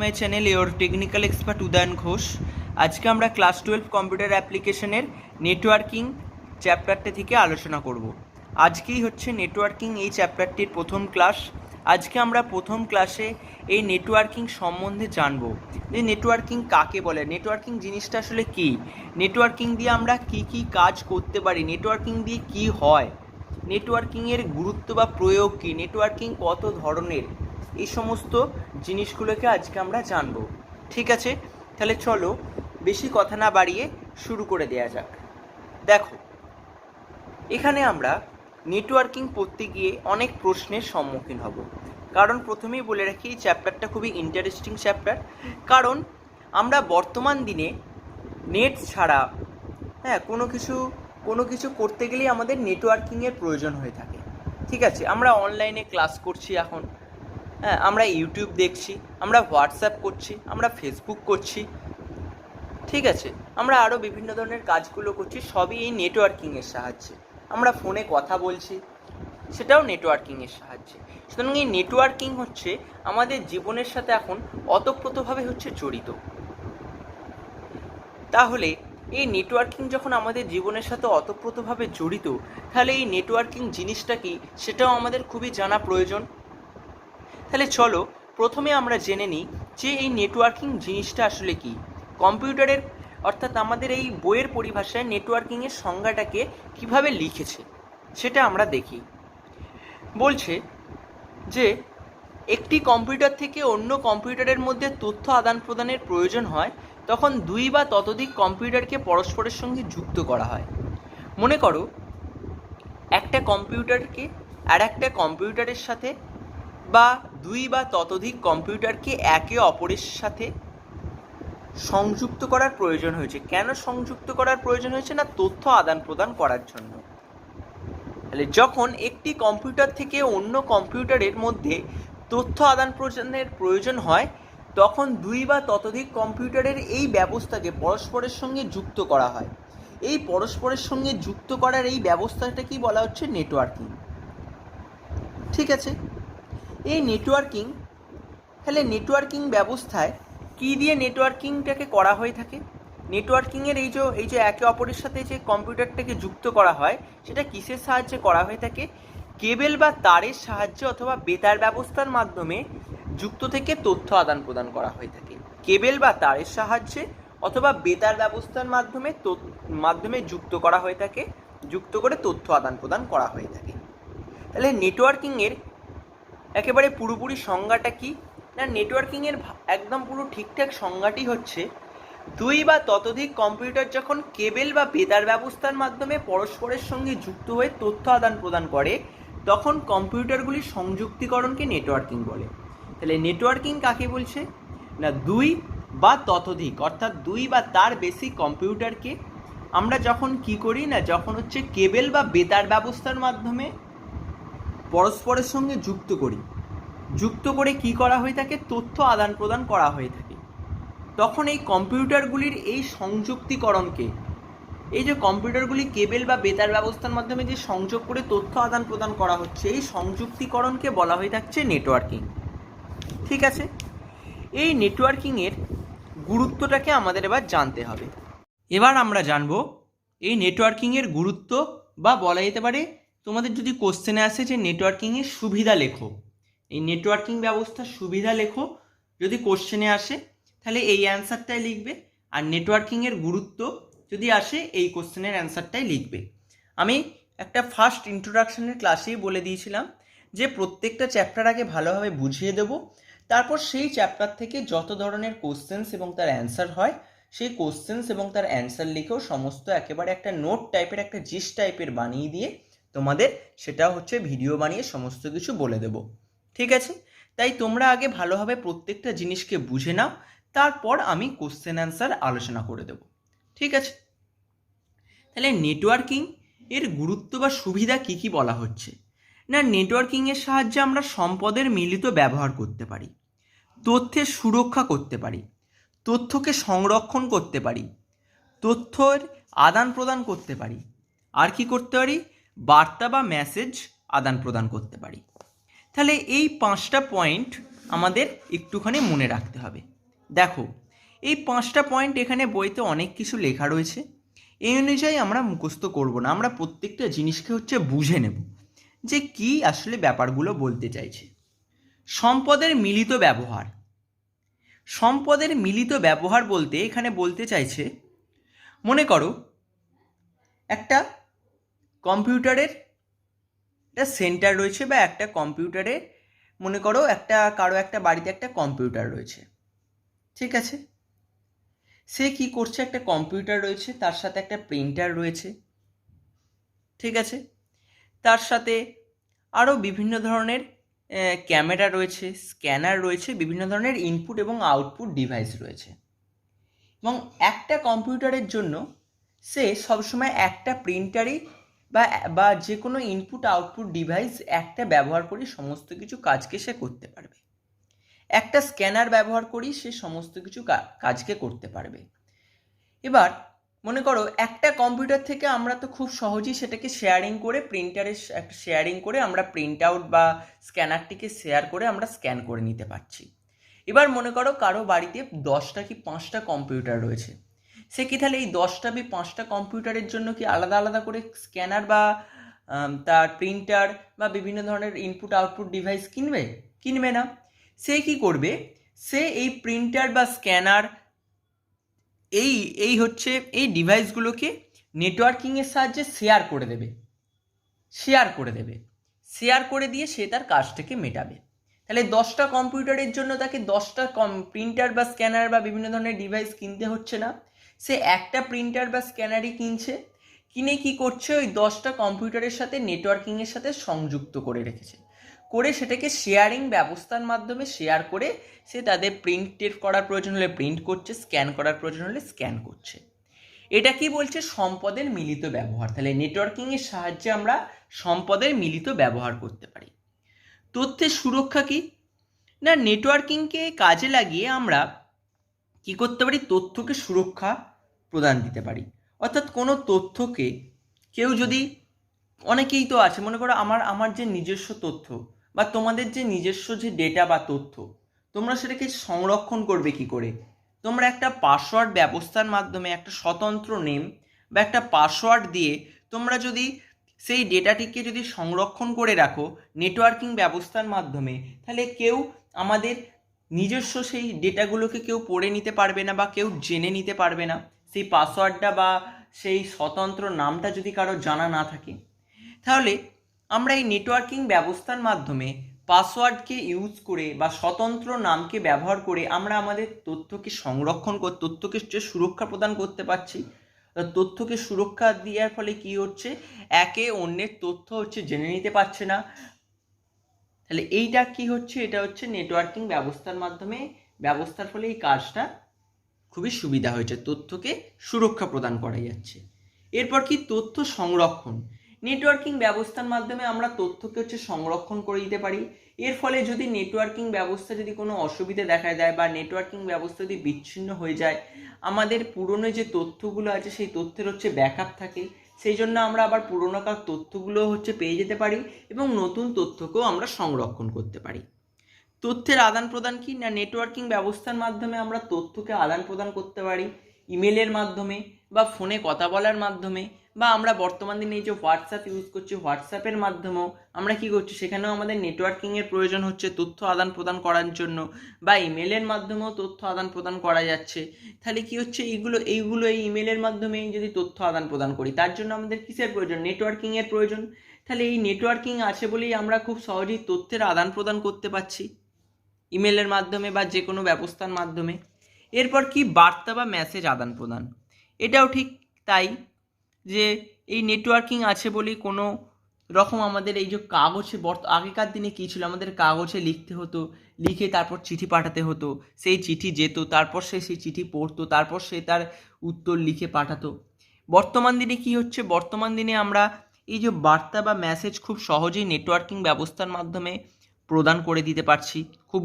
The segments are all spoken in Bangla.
My channel your technical expert Udayan Ghosh. আজকে আমরা ক্লাস 12 কম্পিউটার অ্যাপ্লিকেশনের নেটওয়ার্কিং চ্যাপ্টারটা থেকে আলোচনা করব। আজকেই হচ্ছে নেটওয়ার্কিং এই চ্যাপ্টারটির প্রথম ক্লাস। আজকে আমরা প্রথম ক্লাসে এই নেটওয়ার্কিং সম্বন্ধে জানব যে নেটওয়ার্কিং কাকে বলে, নেটওয়ার্কিং জিনিসটা আসলে কী, নেটওয়ার্কিং দিয়ে আমরা কী কী কাজ করতে পারি, নেটওয়ার্কিং দিয়ে কী হয়, নেটওয়ার্কিংয়ের গুরুত্ব বা প্রয়োগ কী, নেটওয়ার্কিং কত ধরনের, এই সমস্ত জিনিসগুলোকে আজকে আমরা জানব। ঠিক আছে, তাহলে চলো বেশি কথা না বাড়িয়ে শুরু করে দেওয়া যাক। দেখো, এখানে আমরা নেটওয়ার্কিং পড়তে গিয়ে অনেক প্রশ্নের সম্মুখীন হব। কারণ প্রথমেই বলে রাখি এই চ্যাপ্টারটা খুবই ইন্টারেস্টিং চ্যাপ্টার। কারণ আমরা বর্তমান দিনে নেট ছাড়া কোনো কিছু করতে গেলেই আমাদের নেটওয়ার্কিংয়ের প্রয়োজন হয়ে থাকে। ঠিক আছে, আমরা অনলাইনে ক্লাস করছি এখন, আমরা ইউটিউব দেখছি, আমরা হোয়াটসঅ্যাপ করছি, আমরা ফেসবুক করছি, ঠিক আছে, আমরা আরও বিভিন্ন ধরনের কাজগুলো করছি, সবই এই নেটওয়ার্কিংয়ের সাহায্যে। আমরা ফোনে কথা বলছি, সেটাও নেটওয়ার্কিংয়ের সাহায্যে। সুতরাং এই নেটওয়ার্কিং হচ্ছে আমাদের জীবনের সাথে এখন ওতপ্রোতভাবে হচ্ছে জড়িত। তাহলে এই নেটওয়ার্কিং যখন আমাদের জীবনের সাথে ওতপ্রোতভাবে জড়িত, তাহলে এই নেটওয়ার্কিং জিনিসটা কি সেটাও আমাদের খুবই জানা প্রয়োজন। তাহলে চলো প্রথমে আমরা জেনে নিই যে এই নেটওয়ার্কিং জিনিসটা আসলে কি। কম্পিউটারের অর্থাৎ আমাদের এই বইয়ের পরিভাষায় নেটওয়ার্কিংয়ের সংজ্ঞাটাকে কিভাবে লিখেছে সেটা আমরা দেখি। বলছে যে একটি কম্পিউটার থেকে অন্য কম্পিউটারের মধ্যে তথ্য আদান প্রদানের প্রয়োজন হয় তখন দুই বা ততোধিক কম্পিউটারকে পরস্পরের সঙ্গে যুক্ত করা হয়। মনে করো একটা কম্পিউটারকে আর একটা কম্পিউটারের সাথে বা দুই বা ততোধিক কম্পিউটারকে একে অপরের সাথে সংযুক্ত করার প্রয়োজন হয়েছে। কেন সংযুক্ত করার প্রয়োজন হয়েছে? না, তথ্য আদান প্রদান করার জন্য। তাহলে যখন একটি কম্পিউটার থেকে অন্য কম্পিউটারের মধ্যে তথ্য আদান প্রদানের প্রয়োজন হয় তখন দুই বা ততোধিক কম্পিউটারের এই ব্যবস্থাকে পরস্পরের সঙ্গে যুক্ত করা হয়। এই পরস্পরের সঙ্গে যুক্ত করার এই ব্যবস্থাটা কি বলা হচ্ছে? নেটওয়ার্কিং। ঠিক আছে, এই নেটওয়ার্কিং, তাহলে নেটওয়ার্কিং ব্যবস্থায় কী দিয়ে নেটওয়ার্কিংটাকে করা হয়ে থাকে? নেটওয়ার্কিংয়ের এই যে একে অপরের সাথে যে কম্পিউটারটাকে যুক্ত করা হয় সেটা কিসের সাহায্যে করা হয়ে থাকে? কেবেল বা তারের সাহায্যে অথবা বেতার ব্যবস্থার মাধ্যমে যুক্ত থেকে তথ্য আদান প্রদান করা হয়ে থাকে। কেবেল বা তারের সাহায্যে অথবা বেতার ব্যবস্থার মাধ্যমে যুক্ত করা হয়ে থাকে, যুক্ত করে তথ্য আদান প্রদান করা হয়ে থাকে। তাহলে নেটওয়ার্কিংয়ের একেবারে পুরোপুরি সংজ্ঞাটা কি? না, নেটওয়ার্কিংয়ের একদম পুরো ঠিকঠাক সংজ্ঞাটি হচ্ছে দুই বা ততোধিক কম্পিউটার যখন কেবেল বা বেতার ব্যবস্থার মাধ্যমে পরস্পরের সঙ্গে যুক্ত হয়ে তথ্য আদান প্রদান করে তখন কম্পিউটারগুলির সংযুক্তিকরণকে নেটওয়ার্কিং বলে। তাহলে নেটওয়ার্কিং কাকে বলছে? না, দুই বা ততোধিক অর্থাৎ দুই বা তার বেশি কম্পিউটারকে আমরা যখন কি করি, না যখন হচ্ছে কেবেল বা বেতার ব্যবস্থার মাধ্যমে পরস্পরের সঙ্গে যুক্ত করে কি করা হয়ে থাকে? তথ্য আদান প্রদান করা হয়ে থাকে। তখন এই কম্পিউটারগুলির এই সংযুক্তিকরণকে, এই যে কম্পিউটারগুলি কেবেল বা বেতার ব্যবস্থার মাধ্যমে যে সংযোগ করে তথ্য আদান প্রদান করা হচ্ছে এই সংযুক্তিকরণকে বলা হয়ে থাকছে নেটওয়ার্কিং। ঠিক আছে, এই নেটওয়ার্কিংয়ের গুরুত্বটাকে আমাদের এবার জানতে হবে। এবার আমরা জানবো এই নেটওয়ার্কিংয়ের গুরুত্ব, বা বলা যেতে পারে তোমাদের যদি কোশ্চেনে আসে যে নেটওয়ার্কিংয়ের সুবিধা লেখো, এই নেটওয়ার্কিং ব্যবস্থার সুবিধা লেখো যদি কোশ্চেনে আসে তাহলে এই অ্যান্সারটাই লিখবে। আর নেটওয়ার্কিংয়ের গুরুত্ব যদি আসে এই কোশ্চেনের অ্যান্সারটাই লিখবে। আমি একটা ফার্স্ট ইন্ট্রোডাকশনের ক্লাসেই বলে দিয়েছিলাম যে প্রত্যেকটা চ্যাপ্টার আগে ভালোভাবে বুঝিয়ে দেবো, তারপর সেই চ্যাপ্টার থেকে যত ধরনের কোশ্চেন্স এবং তার অ্যান্সার হয় সেই কোশ্চেন্স এবং তার অ্যান্সার লিখেও সমস্ত একেবারে একটা নোট টাইপের, একটা জিস্ট টাইপের বানিয়ে দিয়ে তোমাদের সেটা হচ্ছে ভিডিও বানিয়ে সমস্ত কিছু বলে দেবো। ঠিক আছে, তাই তোমরা আগে ভালোভাবে প্রত্যেকটা জিনিসকে বুঝে নাও, তারপর আমি কোশ্চেন অ্যান্সার আলোচনা করে দেব। ঠিক আছে, তাহলে নেটওয়ার্কিং এর গুরুত্ব বা সুবিধা কি কি বলা হচ্ছে? না, নেটওয়ার্কিংয়ের সাহায্যে আমরা সম্পদের মিলিত ব্যবহার করতে পারি, তথ্যের সুরক্ষা করতে পারি, তথ্যকে সংরক্ষণ করতে পারি, তথ্যের আদান প্রদান করতে পারি, আর কি করতে পারি? বার্তা বা মেসেজ আদান প্রদান করতে পারি। তাহলে এই 5টা পয়েন্ট আমাদের একটুখানি মনে রাখতে হবে। দেখো, এই 5টা পয়েন্ট এখানে বইতে অনেক কিছু লেখা রয়েছে, এই অনুযায়ী আমরা মুখস্থ করব না, আমরা প্রত্যেকটা জিনিসকে হচ্ছে বুঝে নেব যে কি আসলে ব্যাপারগুলো বলতে চাইছে। সম্পদের মিলিত ব্যবহার। সম্পদের মিলিত ব্যবহার বলতে এখানে বলতে চাইছে, মনে করো একটা কম্পিউটারের একটা সেন্টার রয়েছে, বা একটা কম্পিউটারে মনে করো কারো একটা বাড়িতে একটা কম্পিউটার রয়েছে, ঠিক আছে। সে কি করছে, একটা কম্পিউটার রয়েছে, তার সাথে একটা প্রিন্টার রয়েছে, ঠিক আছে, তার সাথে আরও বিভিন্ন ধরনের ক্যামেরা রয়েছে, স্ক্যানার রয়েছে, বিভিন্ন ধরনের ইনপুট এবং আউটপুট ডিভাইস রয়েছে। এবং একটা কম্পিউটারের জন্য সে সবসময় একটা প্রিন্টারই বা যে কোনো ইনপুট আউটপুট ডিভাইস একটা ব্যবহার করে সমস্ত কিছু কাজকে সে করতে পারবে। একটা স্ক্যানার ব্যবহার করেই সে সমস্ত কিছু কাজকে করতে পারবে। এবার মনে করো একটা কম্পিউটার থেকে আমরা তো খুব সহজেই সেটাকে শেয়ারিং করে শেয়ারিং করে আমরা প্রিন্ট আউট বা স্ক্যানারটিকে শেয়ার করে আমরা স্ক্যান করে নিতে পারছি। এবার মনে করো কারো বাড়িতে 10টা কি 5টা কম্পিউটার রয়েছে, সে কি তাহলে এই 10টা কি 5টা কম্পিউটারের জন্য কি আলাদা আলাদা করে স্ক্যানার বা তার প্রিন্টার বা বিভিন্ন ধরনের ইনপুট আউটপুট ডিভাইস কিনবে না। সে কি করবে, সে এই প্রিন্টার বা স্ক্যানার এই হচ্ছে এই ডিভাইসগুলোকে নেটওয়ার্কিংয়ের সাহায্যে শেয়ার করে দেবে, শেয়ার করে দিয়ে সে তার কাজটাকে মেটাবে। তাহলে 10টা কম্পিউটারের জন্য তাকে 10টা প্রিন্টার বা স্ক্যানার বা বিভিন্ন ধরনের ডিভাইস কিনতে হচ্ছে না, সে একটা প্রিন্টার বা স্ক্যানারই কিনছে, কিনে কি করছে, ওই 10টা কম্পিউটারের সাথে নেটওয়ার্কিংয়ের সাথে সংযুক্ত করে রেখেছে, করে সেটাকে শেয়ারিং ব্যবস্থার মাধ্যমে শেয়ার করে সে তাদের প্রিন্টের করার প্রয়োজন হলে প্রিন্ট করছে, স্ক্যান করার প্রয়োজন হলে স্ক্যান করছে। এটা কি বলছে, সম্পদের মিলিত ব্যবহার। তাহলে নেটওয়ার্কিংয়ের সাহায্যে আমরা সম্পদের মিলিত ব্যবহার করতে পারি। তথ্যের সুরক্ষা কি না, নেটওয়ার্কিংকে কাজে লাগিয়ে আমরা কি করতে পারি, তথ্যকে সুরক্ষা প্রদান দিতে পারি। অর্থাৎ কোনো তথ্যকে কেউ যদি, অনেকেই তো আছে মনে করো আমার যে নিজস্ব তথ্য বা তোমাদের যে নিজস্ব যে ডেটা বা তথ্য, তোমরা সেটাকে সংরক্ষণ করবে কি করে, তোমরা একটা পাসওয়ার্ড ব্যবস্থার মাধ্যমে একটা স্বতন্ত্র নেম বা একটা পাসওয়ার্ড দিয়ে তোমরা যদি সেই ডেটাটিকে যদি সংরক্ষণ করে রাখো নেটওয়ার্কিং ব্যবস্থার মাধ্যমে, তাহলে কেউ আমাদের নিজস্ব সেই ডেটাগুলোকে কেউ পড়ে নিতে পারবে না বা কেউ জেনে নিতে পারবে না, সেই পাসওয়ার্ডটা বা সেই স্বতন্ত্র নামটা যদি কারো জানা না থাকে। তাহলে আমরা এই নেটওয়ার্কিং ব্যবস্থার মাধ্যমে পাসওয়ার্ডকে ইউজ করে বা স্বতন্ত্র নামকে ব্যবহার করে আমরা আমাদের তথ্যকে তথ্যকে সুরক্ষা প্রদান করতে পারছি। তথ্যকে সুরক্ষা দেওয়ার ফলে কি হচ্ছে, একে অন্যের তথ্য হচ্ছে জেনে নিতে পারছে না। তাহলে এইটা কি হচ্ছে, এটা হচ্ছে নেটওয়ার্কিং ব্যবস্থার ফলে এই কাজটা খুবই সুবিধা হয়েছে, তথ্যকে সুরক্ষা প্রদান করা যাচ্ছে। এরপর কি, তথ্য সংরক্ষণ। নেটওয়ার্কিং ব্যবস্থার মাধ্যমে আমরা তথ্যকে হচ্ছে সংরক্ষণ করে দিতে পারি। এর ফলে যদি নেটওয়ার্কিং ব্যবস্থা যদি কোনো অসুবিধা দেখা যায় বা নেটওয়ার্কিং ব্যবস্থা যদি বিচ্ছিন্ন হয়ে যায়, আমাদের পুরনো যে তথ্যগুলো আছে সেই তথ্যের হচ্ছে ব্যাকআপ থাকে, সেই জন্য আমরা আবার পুরোনোকার তথ্যগুলো হচ্ছে পেয়ে যেতে পারি এবং নতুন তথ্যকেও আমরা সংরক্ষণ করতে পারি। তথ্যের আদান প্রদান কি না, নেটওয়ার্কিং ব্যবস্থার মাধ্যমে আমরা তথ্যকে আদান প্রদান করতে পারি ইমেলের মাধ্যমে বা ফোনে কথা বলার মাধ্যমে, বা আমরা বর্তমান দিনে এই যে হোয়াটসঅ্যাপ ইউজ করছি হোয়াটসঅ্যাপের মাধ্যমেও আমরা কি করছি, সেখানেও আমাদের নেটওয়ার্কিংয়ের প্রয়োজন হচ্ছে তথ্য আদান প্রদান করার জন্য, বা ইমেলের মাধ্যমেও তথ্য আদান প্রদান করা যাচ্ছে। তাহলে কি হচ্ছে, এইগুলো এই ইমেলের মাধ্যমেই যদি তথ্য আদান প্রদান করি, তার জন্য আমাদের কিসের প্রয়োজন, নেটওয়ার্কিংয়ের প্রয়োজন। তাহলে এই নেটওয়ার্কিং আছে বলেই আমরা খুব সহজেই তথ্যের আদান প্রদান করতে পারছি ইমেলের মাধ্যমে বা যে কোনো ব্যবস্থার মাধ্যমে। এরপর কি, বার্তা বা মেসেজ আদান প্রদান। এটাও ঠিক তাই, যে এই নেটওয়ার্কিং আছে বলেই কোনো রকম আমাদের এই যে কাগজে আগেকার দিনে কী ছিল, আমাদের কাগজে লিখতে হতো, লিখে তারপর চিঠি পাঠাতে হতো, সেই চিঠি যেত, তারপর সে সেই চিঠি পড়তো, তারপর সে তার উত্তর লিখে পাঠাতো। বর্তমান দিনে কি হচ্ছে, বর্তমান দিনে আমরা এই যে বার্তা বা মেসেজ খুব সহজেই নেটওয়ার্কিং ব্যবস্থার মাধ্যমে প্রদান করে দিতে পারছি। খুব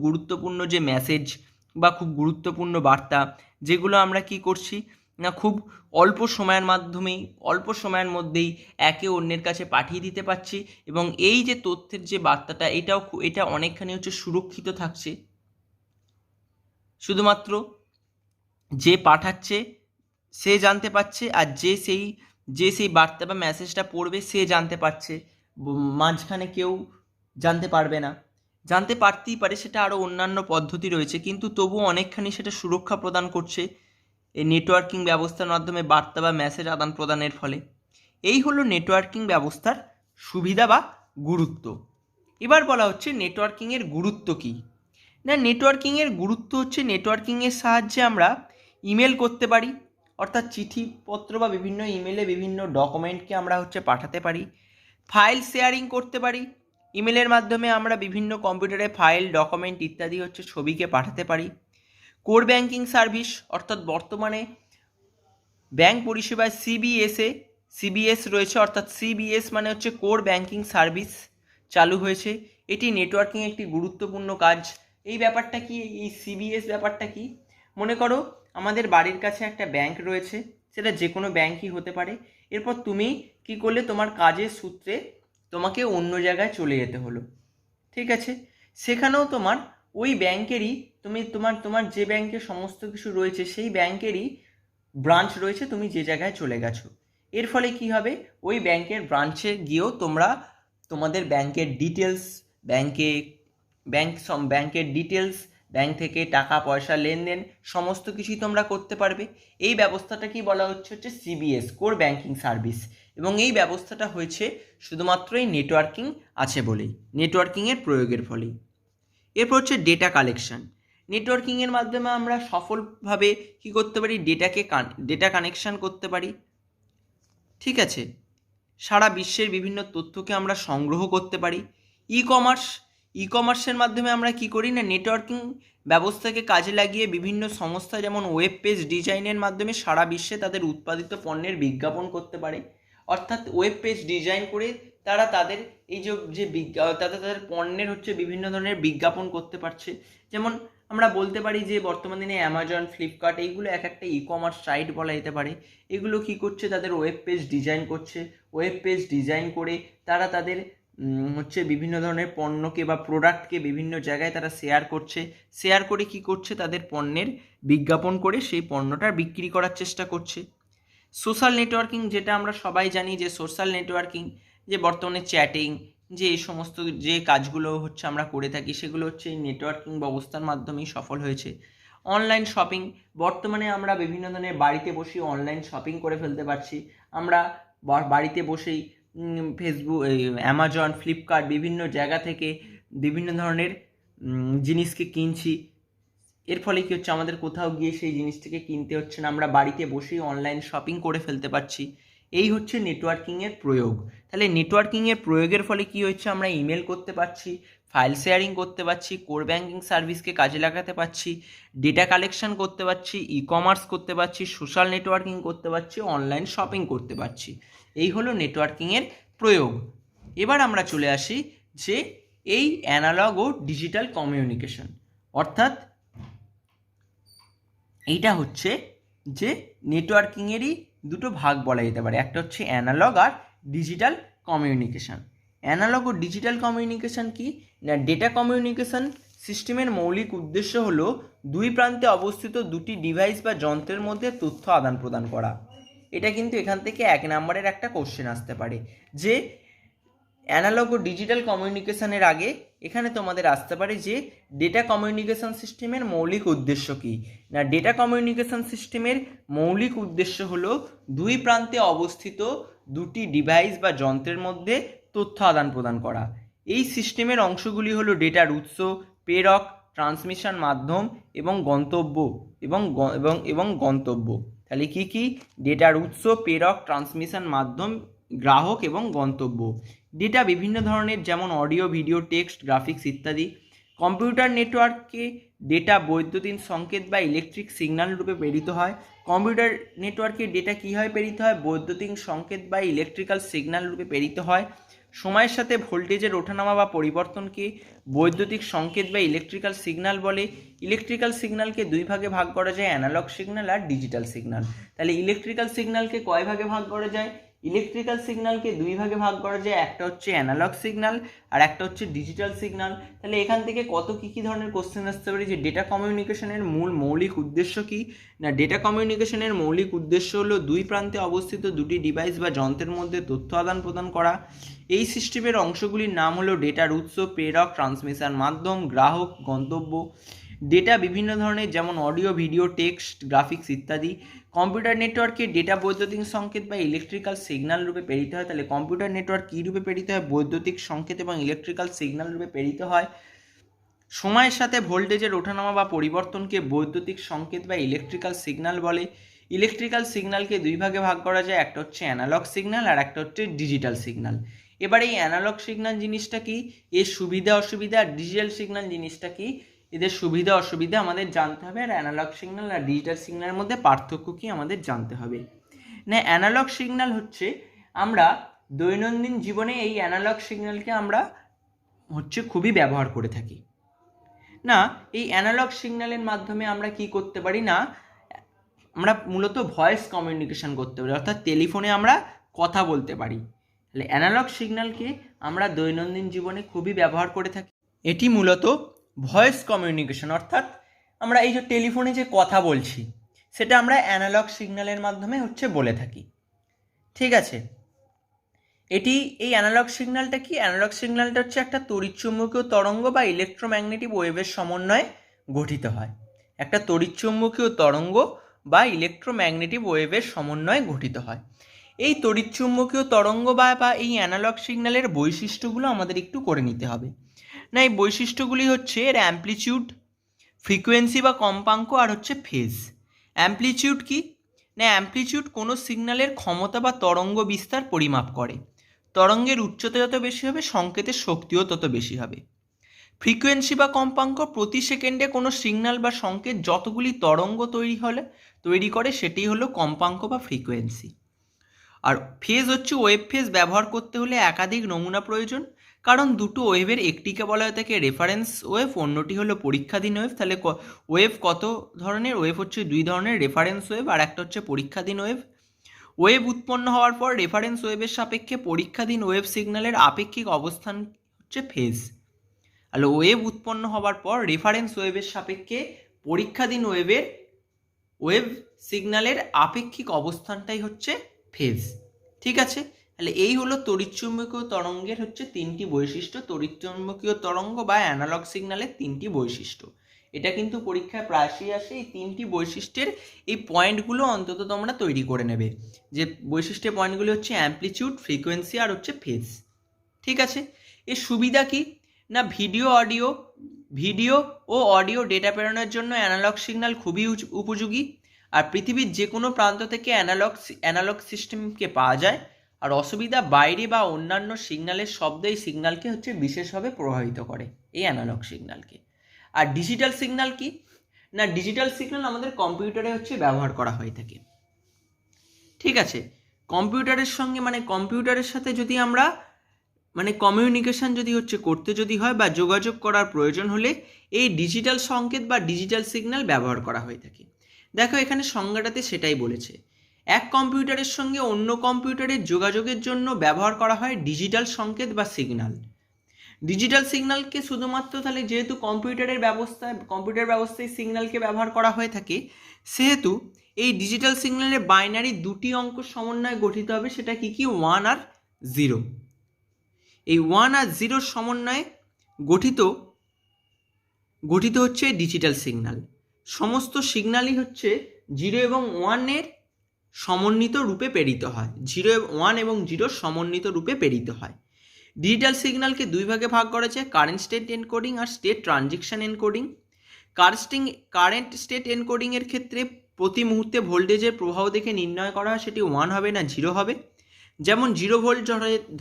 গুরুত্বপূর্ণ যে মেসেজ বা খুব গুরুত্বপূর্ণ বার্তা, যেগুলো আমরা কি করছি না, খুব অল্প সময়ের মধ্যেই একে অন্যের কাছে পাঠিয়ে দিতে পারছি, এবং এই যে তথ্যের যে বার্তাটা এটা অনেকখানি হচ্ছে সুরক্ষিত থাকছে। শুধুমাত্র যে পাঠাচ্ছে সে জানতে পারছে, আর যে সেই বার্তা বা মেসেজটা পড়বে সে জানতে পারছে, মাঝখানে কেউ জানতে পারবে না। জানতে পারতেই পারে, সেটা আরও অন্যান্য পদ্ধতি রয়েছে, কিন্তু তবুও অনেকখানি সেটা সুরক্ষা প্রদান করছে এই নেটওয়ার্কিং ব্যবস্থার মাধ্যমে বার্তা বা মেসেজ আদান প্রদানের ফলে। এই হলো নেটওয়ার্কিং ব্যবস্থার সুবিধা বা গুরুত্ব। এবার বলা হচ্ছে নেটওয়ার্কিংয়ের গুরুত্ব কী। না, নেটওয়ার্কিংয়ের গুরুত্ব হচ্ছে নেটওয়ার্কিংয়ের সাহায্যে আমরা ইমেল করতে পারি, অর্থাৎ চিঠিপত্র বা বিভিন্ন ইমেলে বিভিন্ন ডকুমেন্টকে আমরা পাঠাতে পারি। ফাইল শেয়ারিং করতে পারি, ইমেলের মাধ্যমে আমরা বিভিন্ন কম্পিউটারে ফাইল, ডকুমেন্ট ইত্যাদি ছবিকে পাঠাতে পারি। কোর ব্যাংকিং সার্ভিস, অর্থাৎ বর্তমানে ব্যাংক পরিষেবায় সিবিএস রয়েছে, অর্থাৎ সিবিএস মানে কোর ব্যাংকিং সার্ভিস চালু হয়েছে। এটি নেটওয়ার্কিং একটি গুরুত্বপূর্ণ কাজ। এই ব্যাপারটা কি, এই সিবিএস ব্যাপারটা কি? মনে করো আমাদের বাড়ির কাছে একটা ব্যাংক রয়েছে, সেটা যে কোনো ব্যাংকই হতে পারে। এরপর তুমি কি করলে, তোমার কাজের সূত্রে তোমাকে অন্য জায়গায় চলে যেতে হলো, ঠিক আছে? সেখানেও তোমার ওই ব্যাংকেরই, তুমি তোমার যে ব্যাংকের সমস্ত কিছু রয়েছে সেই ব্যাংকেরই ব্রাঞ্চ রয়েছে, তুমি যে জায়গায় চলে গেছো। এর ফলে কি হবে, ওই ব্যাংকের ব্রাঞ্চে গিয়েও তোমরা তোমাদের ব্যাংকের ডিটেলস, ব্যাংকের ডিটেলস, ব্যাংক থেকে টাকা পয়সা লেনদেন সমস্ত কিছুই তোমরা করতে পারবে। এই ব্যবস্থাটা কি বলা হচ্ছে সিবিএস, কোর ব্যাংকিং সার্ভিস। এবং এই ব্যবস্থাটা হয়েছে শুধুমাত্র এই নেটওয়ার্কিং আছে বলেই, নেটওয়ার্কিংয়ের প্রয়োগের ফলেই। এরপর ডেটা কালেকশন। নেটওয়ার্কিংয়ের মাধ্যমে আমরা সফলভাবে কি করতে পারি, ডেটা কানেকশান করতে পারি, ঠিক আছে? সারা বিশ্বের বিভিন্ন তথ্যকে আমরা সংগ্রহ করতে পারি। ই কমার্সের মাধ্যমে আমরা কি করি না, নেটওয়ার্কিং ব্যবস্থাকে কাজে লাগিয়ে বিভিন্ন সংস্থা যেমন ওয়েব পেজ ডিজাইনের মাধ্যমে সারা বিশ্বে তাদের উৎপাদিত পণ্যের বিজ্ঞাপন করতে পারে। অর্থাৎ ওয়েব পেজ ডিজাইন করে তারা তাদের এই তাদের পণ্যের বিভিন্ন ধরনের বিজ্ঞাপন করতে পারছে। যেমন আমরা বলতে পারি যে বর্তমান দিনে অ্যামাজন, ফ্লিপকার্ট এইগুলো এক একটা ই কমার্স সাইট বলা যেতে পারে। এগুলো কি করছে, তাদের ওয়েব পেজ ডিজাইন করছে। ওয়েব পেজ ডিজাইন করে তারা তাদের বিভিন্ন ধরনের পণ্যকে বা প্রোডাক্টকে বিভিন্ন জায়গায় তারা শেয়ার করে কি করছে, তাদের পণ্যের বিজ্ঞাপন করে সেই পণ্যটা বিক্রি করার চেষ্টা করছে। সোশ্যাল নেটওয়ার্কিং, যেটা আমরা সবাই জানি যে সোশ্যাল নেটওয়ার্কিং, যে বর্তমানে চ্যাটিং, যে এই সমস্ত যে কাজগুলো আমরা করে থাকি সেগুলো এই নেটওয়ার্কিং ব্যবস্থার মাধ্যমেই সফল হয়েছে। অনলাইন শপিং, বর্তমানে আমরা বিভিন্ন ধরনের বাড়িতে বসেই অনলাইন শপিং করে ফেলতে পারছি। আমরা বাড়িতে বসেই ফেসবুক, অ্যামাজন, ফ্লিপকার্ট বিভিন্ন জায়গা থেকে বিভিন্ন ধরনের জিনিসকে কিনছি। এর ফলে কি আমাদের কোথাও গিয়ে সেই জিনিসটাকে কিনতে হচ্ছে না, আমরা বাড়িতে বসেই অনলাইন শপিং করে ফেলতে পারছি। এই নেটওয়ার্কিংয়ের প্রয়োগ। তাহলে নেটওয়ার্কিংয়ের প্রয়োগের ফলে কি হচ্ছে, আমরা ইমেল করতে পারছি, ফাইল শেয়ারিং করতে পারছি, কোর ব্যাংকিং সার্ভিসকে কাজে লাগাতে পারছি, ডেটা কালেকশন করতে পারছি, ই কমার্স করতে পারছি, সোশ্যাল নেটওয়ার্কিং করতে পারছি, অনলাইন শপিং করতে পারছি। এই হলো নেটওয়ার্কিংয়ের প্রয়োগ। এবার আমরা চলে আসি যে এই অ্যানালগ ও ডিজিটাল কমিউনিকেশন, অর্থাৎ এইটা যে নেটওয়ার্কিংয়েরই দুটো ভাগ বলা যেতে পারে, একটা অ্যানালগ আর ডিজিটাল কমিউনিকেশান। অ্যানালগ ও ডিজিটাল কমিউনিকেশান কি না, ডেটা কমিউনিকেশান সিস্টেমের মৌলিক উদ্দেশ্য হলো দুই প্রান্তে অবস্থিত দুটি ডিভাইস বা যন্ত্রের মধ্যে তথ্য আদান প্রদান করা। এটা কিন্তু এখান থেকে 1 নম্বরের একটা কোশ্চেন আসতে পারে যে অ্যানালগ ও ডিজিটাল কমিউনিকেশানের আগে এখানে তোমাদের আসতে পারে যে ডেটা কমিউনিকেশান সিস্টেমের মৌলিক উদ্দেশ্য কী না, ডেটা কমিউনিকেশান সিস্টেমের মৌলিক উদ্দেশ্য হলো দুই প্রান্তে অবস্থিত দুটি ডিভাইস বা যন্ত্রের মধ্যে তথ্য আদান প্রদান করা। এই সিস্টেমের অংশগুলি হলো ডেটার উৎস, প্রেরক, ট্রান্সমিশন মাধ্যম এবং গন্তব্য। তাহলে কি ডেটার উৎস, প্রেরক, ট্রান্সমিশন মাধ্যম, গ্রাহক এবং গন্তব্য। ডেটা বিভিন্ন ধরনের, যেমন অডিও, ভিডিও, টেক্সট, গ্রাফিক্স ইত্যাদি। কম্পিউটার নেটওয়ার্কে ডেটা বৈদ্যুতিন সংকেত বা ইলেকট্রিক সিগন্যাল রূপে প্রেরিত হয়। কম্পিউটার নেটওয়ার্কে ডেটা কী হয় প্রেরিত হয়, বৈদ্যুতিন সংকেত বা ইলেকট্রিক্যাল সিগন্যাল রূপে প্রেরিত হয়। সময়ের সাথে ভোল্টেজের ওঠানামা বা পরিবর্তনকে বৈদ্যুতিক সংকেত বা ইলেকট্রিক্যাল সিগন্যাল বলে। ইলেকট্রিক্যাল সিগন্যালকে দুই ভাগে ভাগ করা যায়, অ্যানালগ সিগন্যাল আর ডিজিটাল সিগন্যাল। তাহলে ইলেকট্রিক্যাল সিগন্যালকে কয় ভাগে ভাগ করা যায়, ইলেকট্রিক্যাল সিগন্যালকে দুই ভাগে ভাগ করা যায়, একটা হচ্ছে অ্যানালগ সিগন্যাল আর একটা হচ্ছে ডিজিটাল সিগন্যাল। তাহলে এখান থেকে কত কী ধরনের কোশ্চেন আসতে পারে, যে ডেটা কমিউনিকেশনের মৌলিক উদ্দেশ্য কী না, ডেটা কমিউনিকেশনের মৌলিক উদ্দেশ্য হলো দুই প্রান্তে অবস্থিত দুটি ডিভাইস বা যন্ত্রের মধ্যে তথ্য আদান প্রদান করা। এই সিস্টেমের অংশগুলির নাম হলো ডেটার উৎস, প্রেরক, ট্রান্সমিশন মাধ্যম, গ্রাহক, গন্তব্য। ডেটা বিভিন্ন ধরনের, যেমন অডিও, ভিডিও, টেক্সট, গ্রাফিক্স ইত্যাদি। কম্পিউটার নেটওয়ার্কে ডেটা বৈদ্যুতিক সংকেত বা ইলেকট্রিক্যাল সিগন্যাল রূপে প্রেরিত হয়। তাহলে কম্পিউটার নেটওয়ার্ক কী রূপে প্রেরিত হয়, বৈদ্যুতিক সংকেত এবং ইলেকট্রিক্যাল সিগন্যাল রূপে প্রেরিত হয়। সময়ের সাথে ভোল্টেজের ওঠানামা বা পরিবর্তনকে বৈদ্যুতিক সংকেত বা ইলেকট্রিক্যাল সিগন্যাল বলে। ইলেকট্রিক্যাল সিগন্যালকে দুই ভাগে ভাগ করা যায়, একটা হচ্ছে অ্যানালগ সিগন্যাল আর একটা হচ্ছে ডিজিটাল সিগন্যাল। এবার এই অ্যানালগ সিগন্যাল জিনিসটা কি, এর সুবিধা অসুবিধা, আর ডিজিটাল সিগন্যাল জিনিসটা কি, এদের সুবিধা অসুবিধা আমাদের জানতে হবে। আর অ্যানালগ সিগন্যাল আর ডিজিটাল সিগন্যালের মধ্যে পার্থক্য কি আমাদের জানতে হবে। না, অ্যানালগ সিগন্যাল হচ্ছে আমরা দৈনন্দিন জীবনে এই অ্যানালগ সিগন্যালকে আমরা খুবই ব্যবহার করে থাকি। না, এই অ্যানালগ সিগন্যালের মাধ্যমে আমরা কি করতে পারি না, আমরা মূলত ভয়েস কমিউনিকেশন করতে পারি, অর্থাৎ টেলিফোনে আমরা কথা বলতে পারি। তাহলে অ্যানালগ সিগন্যালকে আমরা দৈনন্দিন জীবনে খুবই ব্যবহার করে থাকি। এটি মূলত ভয়েস কমিউনিকেশন, অর্থাৎ আমরা এই যে টেলিফোনে যে কথা বলছি সেটা আমরা অ্যানালগ সিগন্যালের মাধ্যমে বলে থাকি। ঠিক আছে, এই অ্যানালগ সিগন্যালটা কি, অ্যানালগ সিগন্যালটা হচ্ছে একটা তড়িৎচুম্বকীয় তরঙ্গ বা ইলেকট্রোম্যাগনেটিক ওয়েভের সমন্বয়ে গঠিত হয়। একটা তড়িৎচুম্বকীয় তরঙ্গ বা ইলেকট্রোম্যাগনেটিক ওয়েভের সমন্বয়ে গঠিত হয়। এই তড়িৎচুম্বকীয় তরঙ্গ বা এই অ্যানালগ সিগন্যালের বৈশিষ্ট্যগুলো আমাদের একটু করে নিতে হবে। না, এই বৈশিষ্ট্যগুলি হচ্ছে এর অ্যাম্প্লিটিউড, ফ্রিকোয়েন্সি বা কম্পাঙ্ক, আর ফেজ। অ্যাম্প্লিটিউড কি না, অ্যাম্প্লিটিউড কোনো সিগন্যালের ক্ষমতা বা তরঙ্গ বিস্তার পরিমাপ করে। তরঙ্গের উচ্চতা যত বেশি হবে সংকেতের শক্তিও তত বেশি হবে। ফ্রিকোয়েন্সি বা কম্পাঙ্ক প্রতি সেকেন্ডে কোনো সিগন্যাল বা সংকেত যতগুলি তরঙ্গ তৈরি করে সেটি হলো কম্পাঙ্ক বা ফ্রিকোয়েন্সি। আর ফেজ ওয়েভ ফেজ ব্যবহার করতে হলে একাধিক নমুনা প্রয়োজন, কারণ দুটো ওয়েভের একটিকে বলা হয়ে থাকে রেফারেন্স ওয়েভ, অন্যটি হলো পরীক্ষাধীন ওয়েভ। তাহলে ওয়েভ কত ধরনের, ওয়েভ দুই ধরনের, রেফারেন্স ওয়েভ আর একটা পরীক্ষাধীন ওয়েভ। ওয়েভ উৎপন্ন হওয়ার পর রেফারেন্স ওয়েভের সাপেক্ষে পরীক্ষাধীন ওয়েভ সিগন্যালের আপেক্ষিক অবস্থান ফেজ। তাহলে ওয়েভ উৎপন্ন হওয়ার পর রেফারেন্স ওয়েভের সাপেক্ষে পরীক্ষাধীন ওয়েভ সিগন্যালের আপেক্ষিক অবস্থানটাই ফেজ। ঠিক আছে, তাহলে এই হলো তড়িৎচুম্বকীয় তরঙ্গের তিনটি বৈশিষ্ট্য, তড়িৎচুম্বকীয় তরঙ্গ বা অ্যানালগ সিগন্যালের তিনটি বৈশিষ্ট্য। এটা কিন্তু পরীক্ষায় প্রায়শই আসে। এই তিনটি বৈশিষ্ট্যের এই পয়েন্টগুলো অন্তত তোমরা তৈরি করে নেবে, যে বৈশিষ্ট্যের পয়েন্টগুলি অ্যাম্প্লিটিউড, ফ্রিকোয়েন্সি আর ফেজ। ঠিক আছে, এর সুবিধা কি না, ভিডিও ও অডিও ডেটা প্রেরণের জন্য অ্যানালগ সিগন্যাল খুবই উপযোগী। আর পৃথিবীর যে কোনো প্রান্ত থেকে অ্যানালগ সিস্টেমকে পাওয়া যায়। আর অসুবিধা, বাইরে বা অন্যান্য সিগন্যালের শব্দ এই সিগন্যালকে বিশেষভাবে প্রভাবিত করে, এই অ্যানালগ সিগন্যালকে। আর ডিজিটাল সিগন্যাল কি না, ডিজিটাল সিগন্যাল আমাদের কম্পিউটারে ব্যবহার করা হয়ে থাকে। ঠিক আছে, কম্পিউটারের সাথে যদি আমরা কমিউনিকেশন করতে হয় বা যোগাযোগ করার প্রয়োজন হলে এই ডিজিটাল সংকেত বা ডিজিটাল সিগন্যাল ব্যবহার করা হয়ে থাকে। দেখো এখানে সংজ্ঞাটাতে সেটাই বলেছে, এক কম্পিউটারের সঙ্গে অন্য কম্পিউটারের যোগাযোগের জন্য ব্যবহার করা হয় ডিজিটাল সংকেত বা সিগন্যাল। ডিজিটাল সিগন্যালকে শুধুমাত্র, তাহলে যেহেতু কম্পিউটার ব্যবস্থায় সিগন্যালকে ব্যবহার করা হয়ে থাকে, সেহেতু এই ডিজিটাল সিগন্যালের বাইনারি দুটি অঙ্ক সমন্বয়ে গঠিত হবে। সেটা কি 1 আর 0। এই 1 আর 0 সমন্বয়ে গঠিত ডিজিটাল সিগন্যাল। সমস্ত সিগন্যালই 0 এবং 1 এর সমন্বিত রূপে প্রেরিত হয়, 1 এবং 0 সমন্বিত রূপে প্রেরিত হয়। ডিজিটাল সিগন্যালকে দুই ভাগে ভাগ করা যায়, কারেন্ট স্টেট এনকোডিং আর state transition encoding. Current state encoding এর ক্ষেত্রে প্রতি মুহূর্তে ভোল্টেজের প্রবাহ দেখে নির্ণয় করা হয় সেটি 1 হবে না 0 হবে। যেমন 0 ভোল্ট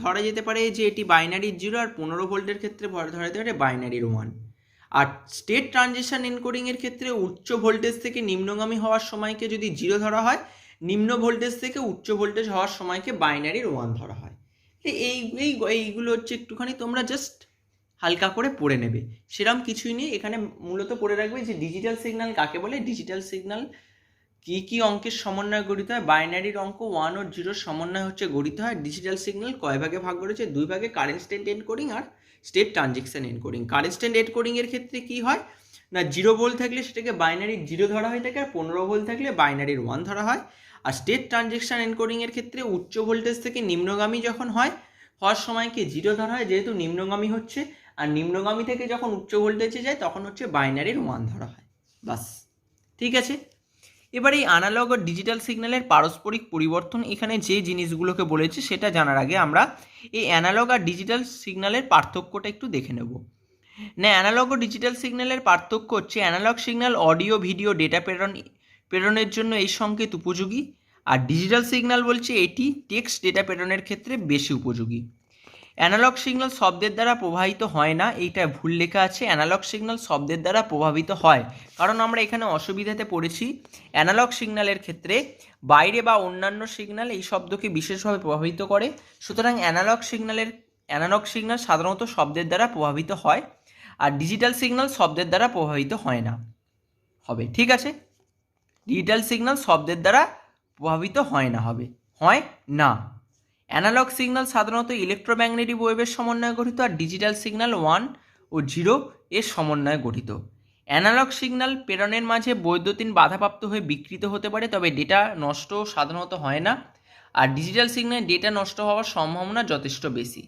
ধরা যেতে পারে যে এটি বাইনারির 0, আর 15 ভোল্টের ক্ষেত্রে ধরা যেতে পারে বাইনারির 1। আর স্টেট ট্রানজিশন এনকোডিং এর ক্ষেত্রে উচ্চ ভোল্টেজ থেকে নিম্নগামী হওয়ার সময়কে যদি 0 ধরা হয়, নিম্ন ভোল্টেজ থেকে উচ্চ ভোল্টেজ হওয়ার সময়কে বাইনারির 1 ধরা হয়। এইগুলো একটুখানি তোমরা জাস্ট হালকা করে পড়ে নেবে, সেরকম কিছুই নেই। এখানে মূলত পড়ে রাখবে যে ডিজিটাল সিগন্যাল কাকে বলে, ডিজিটাল সিগন্যাল কি কি অঙ্কের সমন্বয়ে গঠিত হয়? বাইনারির অঙ্ক 1 ও 0 সমন্বয় হচ্ছে গঠিত হয়। ডিজিটাল সিগন্যাল কয় ভাগে ভাগ করেছে? 2 ভাগে, কারেন্ট স্টেট এনকোডিং আর state transaction encoding. Current state encoding এর ক্ষেত্রে কি হয় না, 0 ভোল্ট থাকলে সেটাকে বাইনারির 0 ধরা হয়ে থাকে, আর 15 ভোল্ট থাকলে বাইনারির 1 ধরা হয়। আর স্টেট ট্রানজেকশন এনকোডিং এর ক্ষেত্রে উচ্চ ভোল্টেজ থেকে নিম্নগামী যখন হওয়ার সময়কে 0 ধরা হয়, যেহেতু নিম্নগামী হচ্ছে, আর নিম্নগামী থেকে যখন উচ্চ ভোল্টেজে যায় তখন হচ্ছে বাইনারির 1 ধরা হয়। বাস, ঠিক আছে। এবার এই অ্যানালগ ও ডিজিটাল সিগন্যালের পারস্পরিক পরিবর্তন, এখানে যে জিনিসগুলোকে বলেছে সেটা জানার আগে আমরা এই অ্যানালগ আর ডিজিটাল সিগন্যালের পার্থক্যটা একটু দেখে নেব। না, অ্যানালগ ও ডিজিটাল সিগন্যালের পার্থক্য হচ্ছে analog signal audio video data প্রেরণের জন্য এই সংকেত উপযোগী, আর ডিজিটাল সিগন্যাল বলছে এটি টেক্সট ডেটা প্রেরণের ক্ষেত্রে বেশি উপযোগী। অ্যানালগ সিগন্যাল শব্দের দ্বারা প্রবাহিত হয় না, এইটা ভুল লেখা আছে। অ্যানালগ সিগন্যাল শব্দের দ্বারা প্রভাবিত হয়, কারণ আমরা এখানে অসুবিধাতে পড়েছি। অ্যানালগ সিগন্যালের ক্ষেত্রে বাইরে বা অন্যান্য সিগন্যাল এই শব্দকে বিশেষভাবে প্রভাবিত করে, সুতরাং অ্যানালগ সিগন্যাল সাধারণত শব্দের দ্বারা প্রভাবিত হয়, আর ডিজিটাল সিগন্যাল শব্দের দ্বারা প্রভাবিত হয় না হবে। ঠিক আছে, ডিজিটাল সিগন্যাল শব্দের দ্বারা প্রভাবিত হয় না। অ্যানালগ সিগন্যাল সাধারণত ইলেকট্রোম্যাগনেটিক ওয়েভের সমন্বয়ে গঠিত, আর ডিজিটাল সিগন্যাল 1 ও 0 এর সমন্বয়ে গঠিত। অ্যানালগ সিগন্যাল প্রেরণের মাঝে বৈদ্যুতিন বাধাপ্রাপ্ত হয়ে বিকৃত হতে পারে, তবে ডেটা নষ্ট সাধারণত হয় না, আর ডিজিটাল সিগন্যাল ডেটা নষ্ট হওয়ার সম্ভাবনা যথেষ্ট বেশি।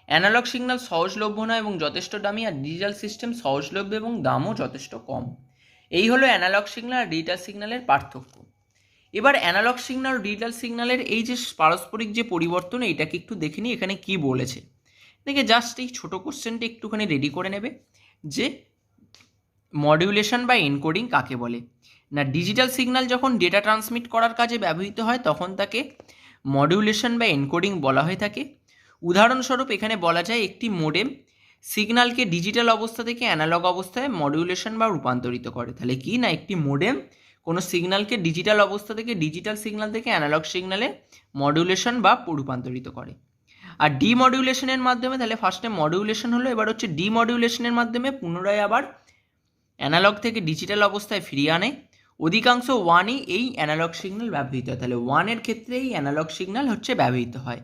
অ্যানালগ সিগন্যাল সহজলভ্য নয় এবং যথেষ্ট দামি, আর ডিজিটাল সিস্টেম সহজলভ্য এবং দামও যথেষ্ট কম। এই হলো অ্যানালগ সিগন্যাল আর ডিজিটাল সিগন্যালের পার্থক্য। এবার অ্যানালগ সিগন্যাল ও ডিজিটাল সিগন্যালের এই যে পারস্পরিক যে পরিবর্তন, এইটাকে একটু দেখে নিই এখানে কি বলেছে। দেখে জাস্ট এই ছোটো কোশ্চেনটা একটুখানি রেডি করে নেবে যে মডিউলেশন বা এনকোডিং কাকে বলে। না, ডিজিটাল সিগন্যাল যখন ডেটা ট্রান্সমিট করার কাজে ব্যবহৃত হয় তখন তাকে মডিউলেশন বা এনকোডিং বলা হয়ে থাকে। উদাহরণস্বরূপ এখানে বলা যায় একটি মোডেম সিগন্যালকে ডিজিটাল অবস্থা থেকে অ্যানালগ অবস্থায় মডিউলেশন বা রূপান্তরিত করে। তাহলে কি না, একটি মোডেম কোনো সিগন্যালকে ডিজিটাল অবস্থা থেকে ডিজিটাল সিগন্যাল থেকে অ্যানালগ সিগন্যালে মডিউলেশন বা রূপান্তরিত করে। আর ডিমডিউলেশনের মাধ্যমে, তাহলে ফার্স্টে মডিউলেশন হলো, এবার হচ্ছে ডিমডিউলেশনের মাধ্যমে পুনরায় আবার অ্যানালগ থেকে ডিজিটাল অবস্থায় ফিরিয়ে আনে। অধিকাংশ 1ই এই অ্যানালগ সিগন্যাল ব্যবহৃত হয়, তাহলে 1-এর ক্ষেত্রে এই অ্যানালগ সিগন্যাল হচ্ছে ব্যবহৃত হয়।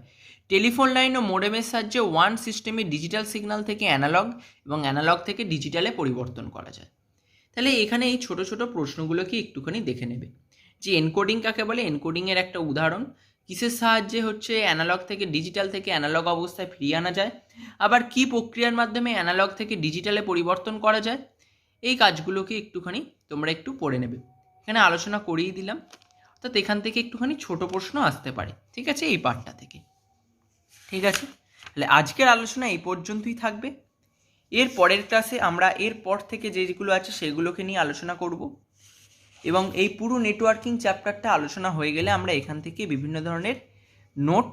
টেলিফোন লাইন ও মোডেমের সাহায্যে 1 সিস্টেমে ডিজিটাল সিগন্যাল থেকে অ্যানালগ এবং অ্যানালগ থেকে ডিজিটালে পরিবর্তন করা যায়। তাহলে এখানে এই ছোট ছোট প্রশ্নগুলোকে একটুখানি দেখে নেবে যে এনকোডিং কাকে বলে, এনকোডিংয়ের একটা উদাহরণ, কিসের সাহায্যে হচ্ছে অ্যানালগ থেকে ডিজিটাল থেকে অ্যানালগ অবস্থায় ফিরিয়ে আনা যায়, আবার কি প্রক্রিয়ার মাধ্যমে অ্যানালগ থেকে ডিজিটালে পরিবর্তন করা যায়। এই কাজগুলোকে একটুখানি তোমরা একটু পড়ে নেবে, এখানে আলোচনা করিয়ে দিলাম, অর্থাৎ এখান থেকে একটুখানি ছোট প্রশ্ন আসতে পারে। ঠিক আছে, এই পার্টটা থেকে। ঠিক আছে, তাহলে আজকের আলোচনা এই পর্যন্তই থাকবে। এর পরের ক্লাসে আমরা এর পর থেকে যেগুলো আছে সেগুলোকে নিয়ে আলোচনা করব, এবং এই পুরো নেটওয়ার্কিং চ্যাপ্টারটা আলোচনা হয়ে গেলে আমরা এখান থেকে বিভিন্ন ধরনের নোট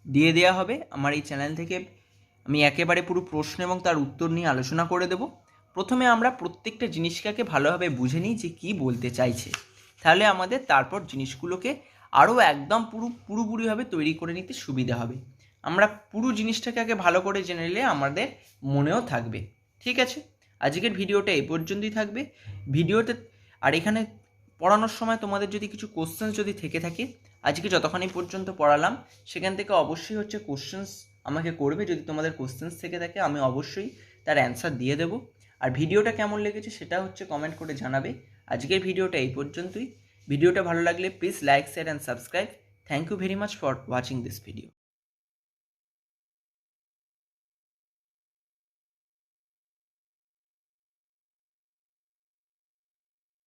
দিয়ে দেওয়া হবে আমার এই চ্যানেল থেকে। আমি একেবারে পুরো প্রশ্ন এবং তার উত্তর নিয়ে আলোচনা করে দেব। প্রথমে আমরা প্রত্যেকটা জিনিসটাকে ভালোভাবে বুঝে নিই যে কী বলতে চাইছে, তাহলে আমাদের তারপর জিনিসগুলোকে আরও একদম পুরোপুরিভাবে তৈরি করে নিতে সুবিধা হবে। আমরা পুরো জিনিসটাকে আগে ভালো করে জেনে নিলে আমাদের মনেও থাকবে। ঠিক আছে, আজকের ভিডিওটা এই পর্যন্তই থাকবে। ভিডিওতে আর এখানে পড়ানোর সময় তোমাদের যদি কিছু কোশ্চেন্স যদি থেকে থাকে, আজকে যতক্ষণ পর্যন্ত পড়ালাম সেখান থেকে অবশ্যই হচ্ছে কোশ্চেন্স আমাকে করবে। যদি তোমাদের কোশ্চেন্স থেকে থাকে আমি অবশ্যই তার অ্যান্সার দিয়ে দেবো। আর ভিডিওটা কেমন লেগেছে সেটা হচ্ছে কমেন্ট করে জানাবে। আজকের ভিডিওটা এই পর্যন্তই। ভিডিওটা ভালো লাগলে please like, share and subscribe. Thank you very much for watching this video.